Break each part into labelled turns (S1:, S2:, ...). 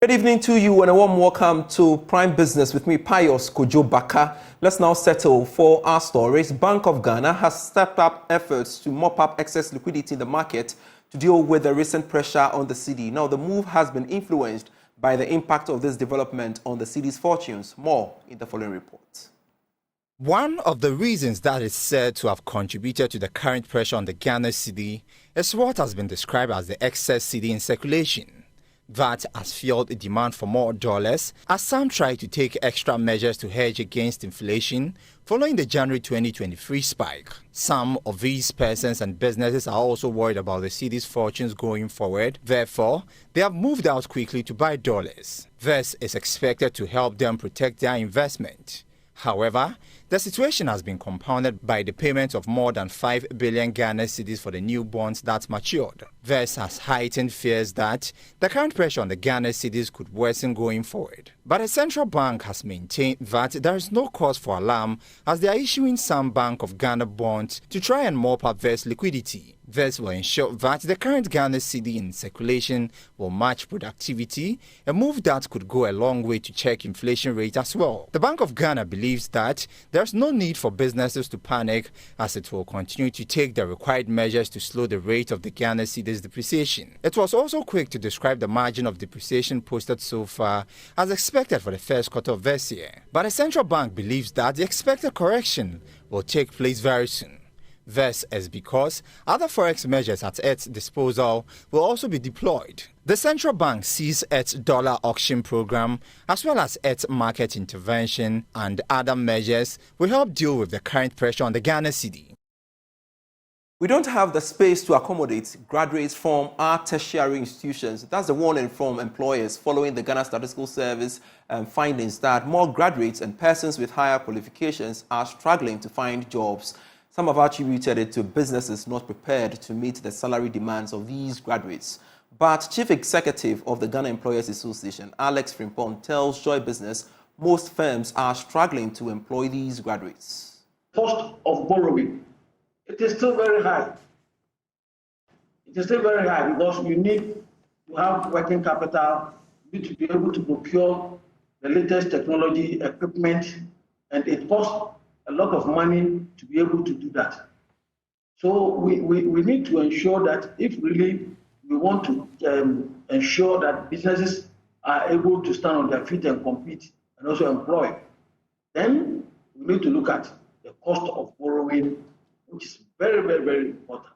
S1: Good evening to you and a warm welcome to Prime Business with me, Pius Kojo Baka. Let's now settle for our stories. Bank of Ghana has stepped up efforts to mop up excess liquidity in the market to deal with the recent pressure on the cedi. Now, the move has been influenced by the impact of this development on the cedi's fortunes. More in the following report.
S2: One of the reasons that is said to have contributed to the current pressure on the Ghana cedi is what has been described as the excess cedi in circulation. That has fueled a demand for more dollars as some try to take extra measures to hedge against inflation following the January 2023 spike. Some of these persons and businesses are also worried about the cedi's fortunes going forward. Therefore, they have moved out quickly to buy dollars. This is expected to help them protect their investment. However, the situation has been compounded by the payment of more than 5 billion Ghana cedis for the new bonds that matured. This has heightened fears that the current pressure on the Ghana cedis could worsen going forward. But the central bank has maintained that there is no cause for alarm as they are issuing some Bank of Ghana bonds to try and mop up this liquidity. This will ensure that the current Ghana cedi in circulation will match productivity, a move that could go a long way to check inflation rate as well. The Bank of Ghana believes that there's no need for businesses to panic as it will continue to take the required measures to slow the rate of the Ghana cedi's depreciation. It was also quick to describe the margin of depreciation posted so far as expected for the first quarter of this year. But the central bank believes that the expected correction will take place very soon. This is because other forex measures at its disposal will also be deployed. The central bank sees its dollar auction program as well as its market intervention and other measures will help deal with the current pressure on the Ghana cedi.
S1: We don't have the space to accommodate graduates from our tertiary institutions. That's the warning from employers following the Ghana Statistical Service findings that more graduates and persons with higher qualifications are struggling to find jobs. Some have attributed it to businesses not prepared to meet the salary demands of these graduates. But Chief Executive of the Ghana Employers Association, Alex Frimpong, tells Joy Business most firms are struggling to employ these graduates.
S3: Cost of borrowing, it is still very high. It is still very high because you need to have working capital, you need to be able to procure the latest technology, equipment, and it costs a lot of money to be able to do that. So we need to ensure that if really we want to ensure that businesses are able to stand on their feet and compete and also employ, then we need to look at the cost of borrowing, which is very, very, very important.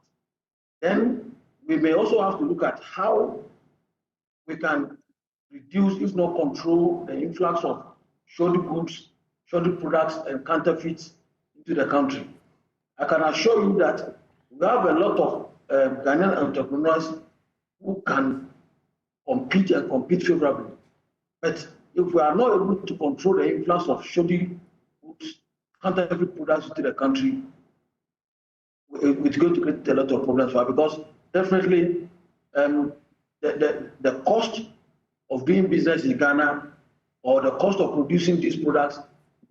S3: Then we may also have to look at how we can reduce, if not control, the influx of shoddy goods, shoddy products and counterfeits into the country. I can assure you that we have a lot of Ghanaian entrepreneurs who can compete and compete favorably. But if we are not able to control the influx of shoddy goods, counterfeit products into the country, it's going to create a lot of problems for us because definitely the cost of doing business in Ghana or the cost of producing these products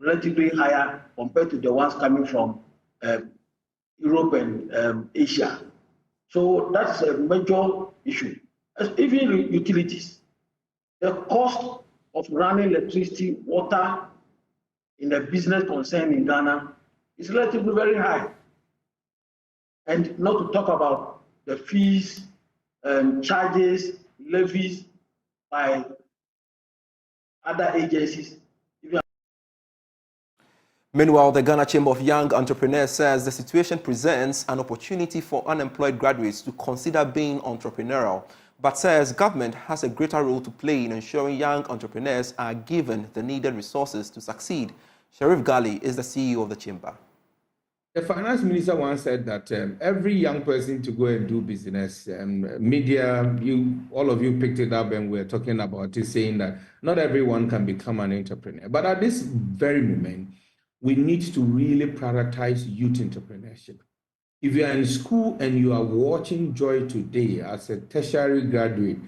S3: relatively higher compared to the ones coming from Europe and Asia. So that's a major issue. Even utilities, the cost of running electricity, water in a business concern in Ghana is relatively very high. And not to talk about the fees, charges, levies by other agencies.
S1: Meanwhile, the Ghana Chamber of Young Entrepreneurs says the situation presents an opportunity for unemployed graduates to consider being entrepreneurial, but says government has a greater role to play in ensuring young entrepreneurs are given the needed resources to succeed. Sharif Ghali is the CEO of the Chamber.
S4: The finance minister once said that every young person to go and do business, media, all of you picked it up and we're talking about it, saying that not everyone can become an entrepreneur. But at this very moment, we need to really prioritize youth entrepreneurship. If you are in school and you are watching Joy today as a tertiary graduate,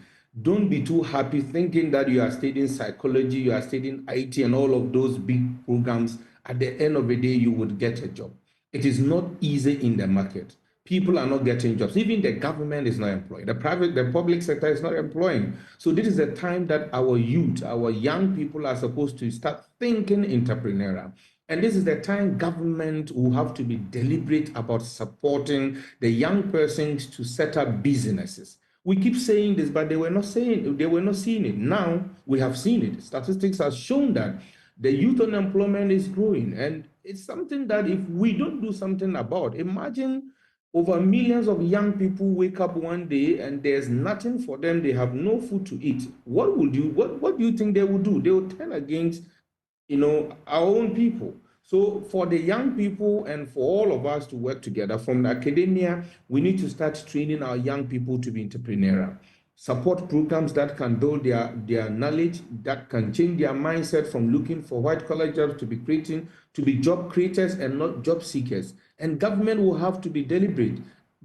S4: don't be too happy thinking that you are studying psychology, you are studying IT and all of those big programs. At the end of the day, you would get a job. It is not easy in the market. people are not getting jobs. Even the government is not employed. The public sector is not employing. So this is the time that our youth, our young people are supposed to start thinking entrepreneurial. And this is the time government will have to be deliberate about supporting the young persons to set up businesses. We keep saying this, but they were not seeing it. Now we have seen it. Statistics have shown that the youth unemployment is growing. And it's something that if we don't do something about, imagine over millions of young people wake up one day and there's nothing for them. They have no food to eat. What do you think they will do? They will turn against, our own people. So for the young people and for all of us to work together from the academia, we need to start training our young people to be entrepreneurial. Support programs that can build their knowledge, that can change their mindset from looking for white-collar jobs to be job creators and not job seekers. And government will have to be deliberate.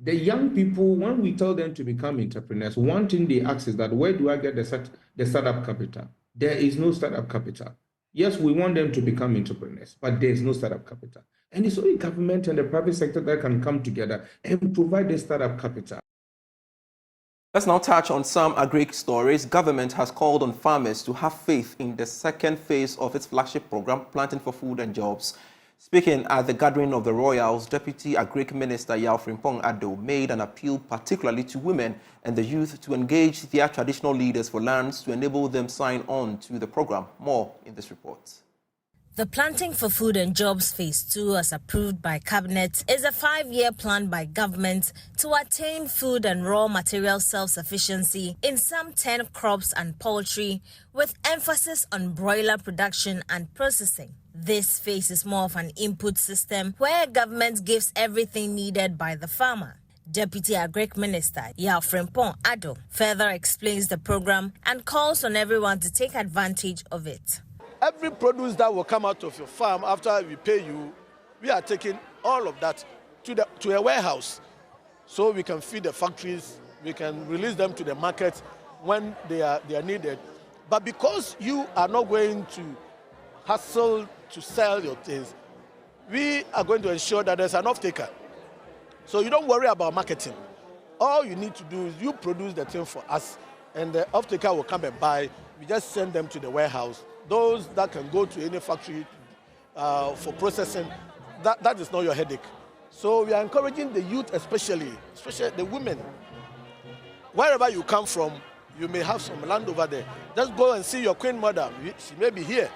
S4: The young people, when we tell them to become entrepreneurs, one thing they ask is that, where do I get the startup capital? There is no startup capital. Yes, we want them to become entrepreneurs, but there is no startup capital. And it's only government and the private sector that can come together and provide the startup capital.
S1: Let's now touch on some agri stories. Government has called on farmers to have faith in the second phase of its flagship program, Planting for Food and Jobs. Speaking at the gathering of the Royals, Deputy Agri Minister Yao Frimpong Addo made an appeal particularly to women and the youth to engage their traditional leaders for lands to enable them sign on to the program. More in this report.
S5: The Planting for Food and Jobs Phase 2, as approved by Cabinet, is a 5-year plan by government to attain food and raw material self-sufficiency in some 10 crops and poultry, with emphasis on broiler production and processing. This phase is more of an input system where government gives everything needed by the farmer. Deputy Agri Minister Yao Frimpong Addo further explains the program and calls on everyone to take advantage of it.
S6: Every produce that will come out of your farm after we pay you, we are taking all of that to a warehouse so we can feed the factories, we can release them to the market when they are needed. But because you are not going to hustle to sell your things, we are going to ensure that there's an off-taker. So you don't worry about marketing. All you need to do is you produce the thing for us and the off-taker will come and buy. We just send them to the warehouse. Those that can go to any factory for processing, that is not your headache. So we are encouraging the youth especially the women. Wherever you come from, you may have some land over there. Just go and see your queen mother. She may be here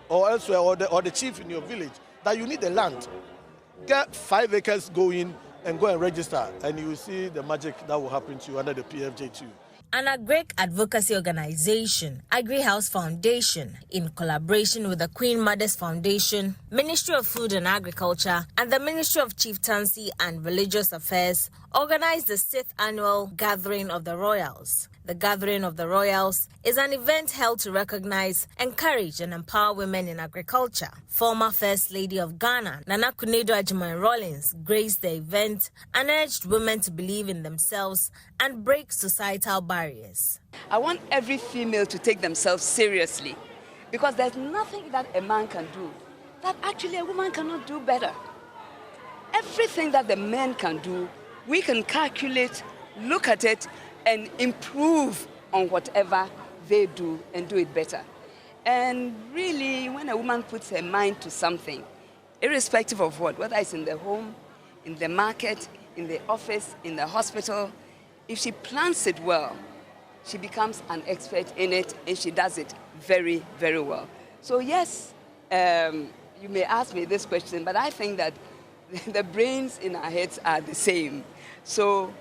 S6: or elsewhere, or the chief in your village, that you need the land. Get 5 acres going and go and register, and you will see the magic that will happen to you under the PFJ2.
S5: An agri advocacy organization, Agri House Foundation, in collaboration with the Queen Mother's Foundation, Ministry of Food and Agriculture, and the Ministry of Chieftaincy and Religious Affairs, organized the 6th annual Gathering of the Royals. The Gathering of the Royals is an event held to recognize, encourage, and empower women in agriculture. Former First Lady of Ghana, Nana Kunedo Agyemang-Rawlings, graced the event and urged women to believe in themselves and break societal barriers.
S7: I want every female to take themselves seriously, because there's nothing that a man can do that actually a woman cannot do better. Everything that the men can do, we can calculate, look at it, and improve on whatever they do and do it better. And really, when a woman puts her mind to something, irrespective of what, whether it's in the home, in the market, in the office, in the hospital, if she plans it well, she becomes an expert in it, and she does it very, very well. So yes, you may ask me this question, but I think that the brains in our heads are the same. So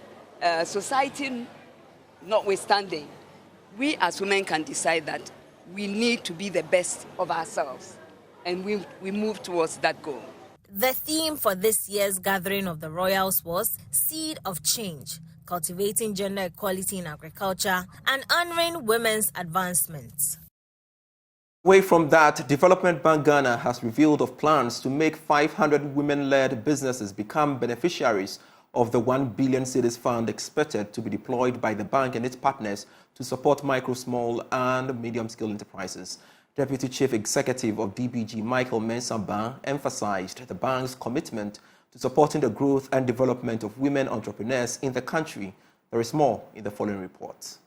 S7: society notwithstanding, we as women can decide that we need to be the best of ourselves, and we move towards that goal.
S5: The theme for this year's Gathering of the Royals was Seed of Change, cultivating gender equality in agriculture and honoring women's advancements.
S1: Away from that, Development Bank Ghana has revealed of plans to make 500 women-led businesses become beneficiaries of the 1 billion cedis fund expected to be deployed by the bank and its partners to support micro, small and medium-scale enterprises. Deputy Chief Executive of DBG, Michael Mensah-Ban, emphasized the bank's commitment to supporting the growth and development of women entrepreneurs in the country. There is more in the following report.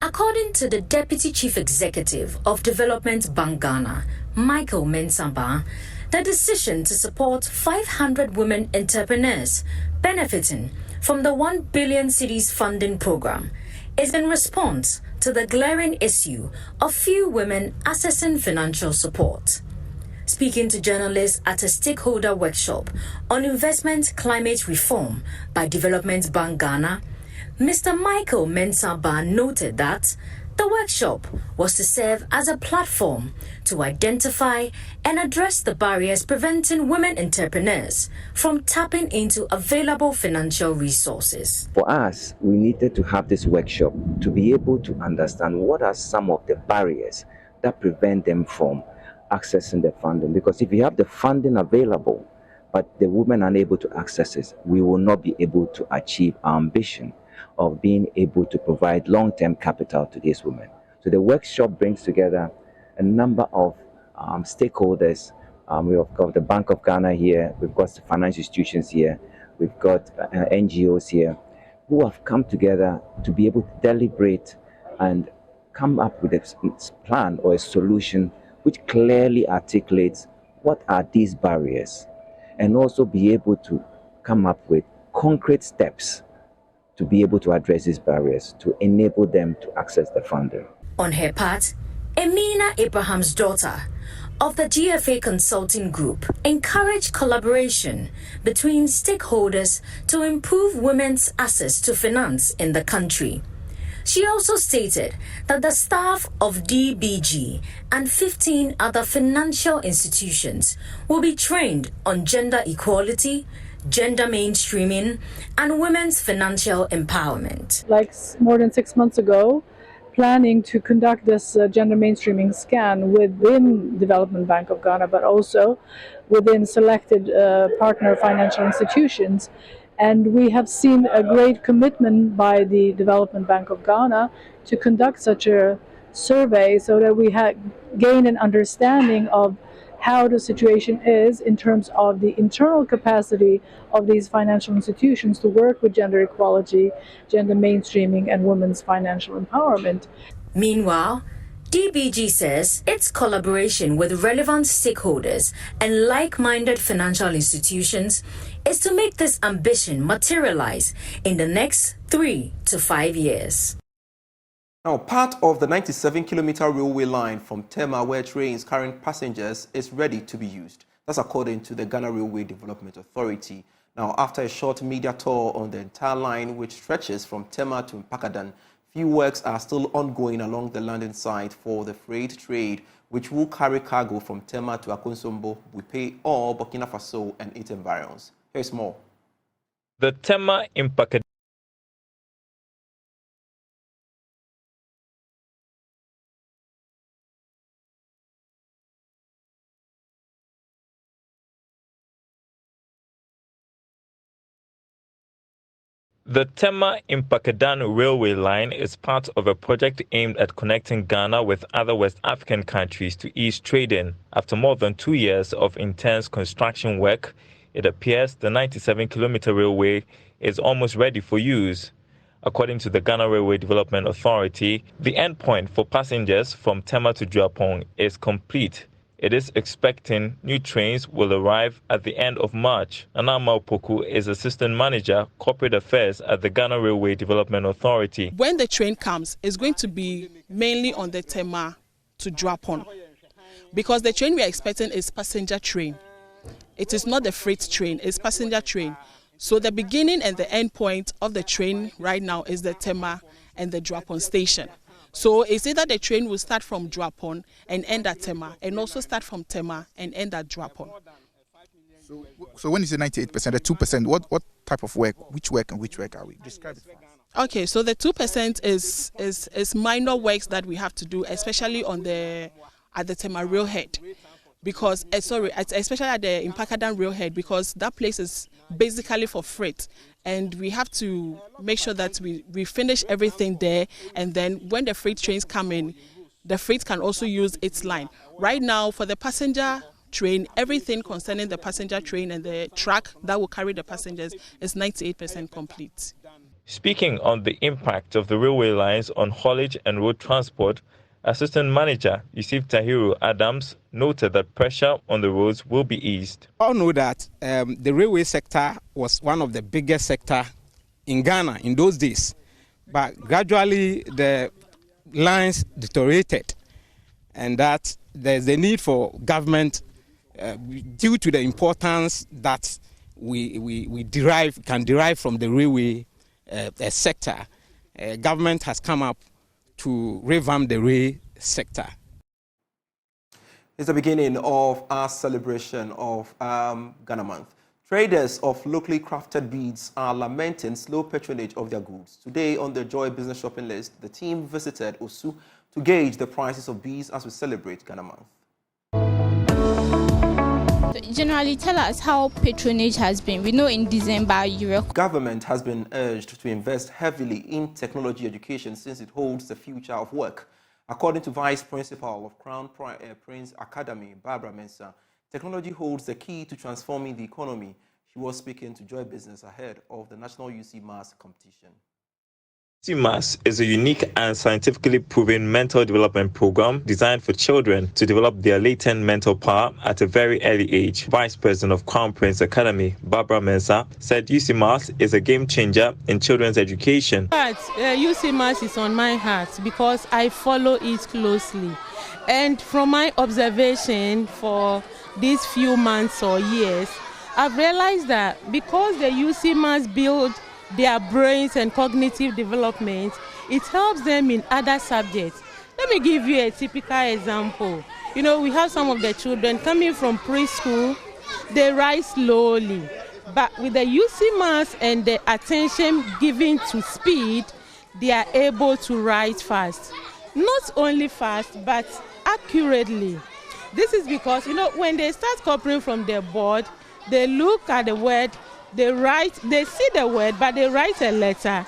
S8: According to the Deputy Chief Executive of Development Bank Ghana, Michael Mensah-Ba, the decision to support 500 women entrepreneurs benefiting from the 1 billion cedis funding program is in response to the glaring issue of few women accessing financial support. Speaking to journalists at a stakeholder workshop on investment climate reform by Development Bank Ghana, Mr. Michael Mensah-Ba noted that the workshop was to serve as a platform to identify and address the barriers preventing women entrepreneurs from tapping into available financial resources.
S9: For us, we needed to have this workshop to be able to understand what are some of the barriers that prevent them from accessing the funding. Because if you have the funding available, but the women are unable to access it, we will not be able to achieve our ambition of being able to provide long-term capital to these women. So the workshop brings together a number of stakeholders. We've got the Bank of Ghana here, we've got the financial institutions here, we've got NGOs here, who have come together to be able to deliberate and come up with a plan or a solution which clearly articulates what are these barriers, and also be able to come up with concrete steps to be able to address these barriers, to enable them to access the funding.
S8: On her part, Emina Abraham's daughter of the GFA Consulting Group encouraged collaboration between stakeholders to improve women's access to finance in the country. She also stated that the staff of DBG and 15 other financial institutions will be trained on gender equality, gender mainstreaming, and women's financial empowerment.
S10: Like more than 6 months ago, planning to conduct this gender mainstreaming scan within Development Bank of Ghana, but also within selected partner financial institutions. And we have seen a great commitment by the Development Bank of Ghana to conduct such a survey so that we gain an understanding of how the situation is in terms of the internal capacity of these financial institutions to work with gender equality, gender mainstreaming, and women's financial empowerment.
S8: Meanwhile, DBG says its collaboration with relevant stakeholders and like-minded financial institutions is to make this ambition materialize in the next 3 to 5 years.
S1: Now, part of the 97-kilometer railway line from Tema, where trains carrying passengers, is ready to be used. That's according to the Ghana Railway Development Authority. Now, after a short media tour on the entire line, which stretches from Tema to Mpakadan, few works are still ongoing along the landing site for the freight trade, which will carry cargo from Tema to Akonsombo, Buipe, or Burkina Faso and its environs. Here's more.
S11: The Tema Mpakadan The Tema-Mpakadan railway line is part of a project aimed at connecting Ghana with other West African countries to ease trading. After more than 2 years of intense construction work, it appears the 97-kilometer railway is almost ready for use. According to the Ghana Railway Development Authority, the endpoint for passengers from Tema to Juapong is complete. It is expecting new trains will arrive at the end of March. Anama Opoku is Assistant Manager, Corporate Affairs at the Ghana Railway Development Authority.
S12: When the train comes, it's going to be mainly on the Tema to Juapong, because the train we are expecting is passenger train. It is not the freight train, it's passenger train. So the beginning and the end point of the train right now is the Tema and the Juapong station. So it's either the train will start from Juapong and end at Tema, and also start from Tema and end at Juapong.
S13: So when you say 98%, the 2%, what type of work, which work and which work are we? Describe it for us.
S12: Okay, so the 2% is minor works that we have to do, especially at the Tema railhead, because especially at the Mpakadan railhead, because that place is basically for freight, and we have to make sure that we finish everything there, and then when the freight trains come in, the freight can also use its line. Right now, for the passenger train, everything concerning the passenger train and the track that will carry the passengers is 98% complete.
S11: Speaking on the impact of the railway lines on haulage and road transport, Assistant Manager Yusuf Tahiru Adams noted that pressure on the roads will be eased.
S14: All know that the railway sector was one of the biggest sector in Ghana in those days, but gradually the lines deteriorated, and that there's a need for government, due to the importance that we can derive from the railway sector. Government has come up to revamp the rail sector.
S1: It's the beginning of our celebration of Ghana Month. Traders of locally crafted beads are lamenting slow patronage of their goods. Today on the Joy Business Shopping List, the team visited Osu to gauge the prices of beads as we celebrate Ghana Month.
S15: Generally, tell us how patronage has been. We know in December,
S1: Government has been urged to invest heavily in technology education since it holds the future of work. According to Vice Principal of Crown Prince Academy, Barbara Mensah, technology holds the key to transforming the economy. She was speaking to Joy Business ahead of the National UC Mass competition.
S11: UC Mass is a unique and scientifically proven mental development program designed for children to develop their latent mental power at a very early age. Vice President of Crown Prince Academy, Barbara Mensah, said UC Mass is a game changer in children's education.
S16: But UC Mass is on my heart because I follow it closely. And from my observation for these few months or years, I've realized that because the UC Mass build their brains and cognitive development, it helps them in other subjects. Let me give you a typical example. You know, we have some of the children coming from preschool, they write slowly, but with the UC Mass and the attention given to speed, they are able to write fast. Not only fast, but accurately. This is because, you know, when they start copying from their board, they look at the word, they write, they see the word, but they write a letter.